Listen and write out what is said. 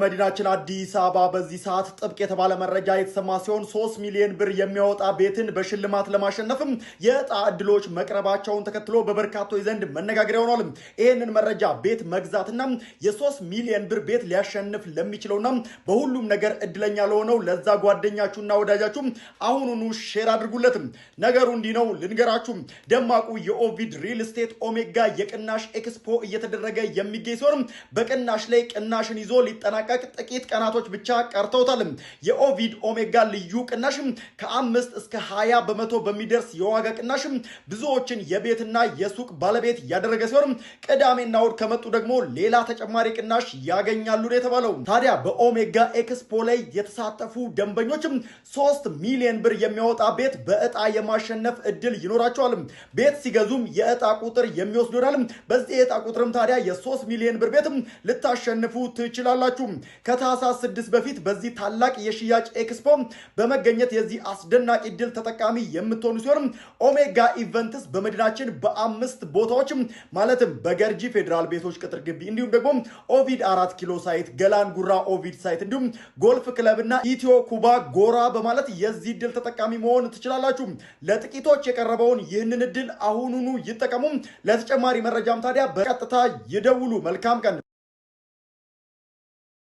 መዲናችን አዲስ አበባ በዚህ ሰዓት ጥብቅ የተባለ መረጃ የተሰማ ሲሆን 3 ሚሊዮን ብር የሚያወጣ ቤትን በሽልማት ለማሸነፍም የዕጣ ዕድሎች መቅረባቸውን ተከትሎ በበርካቶች ዘንድ መነጋገሪያ ሆኗል። ይህንን መረጃ ቤት መግዛትና የ3 ሚሊዮን ብር ቤት ሊያሸንፍ ለሚችለውና በሁሉም ነገር እድለኛ ለሆነው ለዛ ጓደኛችሁና ወዳጃችሁ አሁኑኑ ሼር አድርጉለት። ነገሩ እንዲህ ነው ልንገራችሁ። ደማቁ የኦቪድ ሪል ስቴት ኦሜጋ የቅናሽ ኤክስፖ እየተደረገ የሚገኝ ሲሆን በቅናሽ ላይ ቅናሽን ይዞ ሊጠናቀቅ ጥቂት ቀናቶች ብቻ ቀርተውታል። የኦቪድ ኦሜጋ ልዩ ቅናሽ ከ5 እስከ 20 በመቶ በሚደርስ የዋጋ ቅናሽ ብዙዎችን የቤትና የሱቅ ባለቤት ያደረገ ሲሆን ቅዳሜና እሁድ ከመጡ ደግሞ ሌላ ተጨማሪ ቅናሽ ያገኛሉ ነው የተባለው። ታዲያ በኦሜጋ ኤክስፖ ላይ የተሳተፉ ደንበኞች 3 ሚሊዮን ብር የሚያወጣ ቤት በዕጣ የማሸነፍ እድል ይኖራቸዋል። ቤት ሲገዙም የዕጣ ቁጥር የሚወስዱ ይሆናል። በዚህ የዕጣ ቁጥርም ታዲያ የ3 ሚሊዮን ብር ቤት ልታሸንፉ ትችላላችሁ። ከታህሳስ 6 በፊት በዚህ ታላቅ የሽያጭ ኤክስፖ በመገኘት የዚህ አስደናቂ ድል ተጠቃሚ የምትሆኑ ሲሆን ኦሜጋ ኢቨንትስ በመዲናችን በ5 ቦታዎች ማለትም በገርጂ ፌዴራል ቤቶች ቅጥር ግቢ እንዲሁም ደግሞ ኦቪድ 4 ኪሎ ሳይት፣ ገላን ጉራ ኦቪድ ሳይት እንዲሁም ጎልፍ ክለብና ኢትዮ ኩባ ጎራ በማለት የዚህ ድል ተጠቃሚ መሆን ትችላላችሁ። ለጥቂቶች የቀረበውን ይህንን ድል አሁኑኑ ይጠቀሙ። ለተጨማሪ መረጃም ታዲያ በቀጥታ ይደውሉ። መልካም ቀን።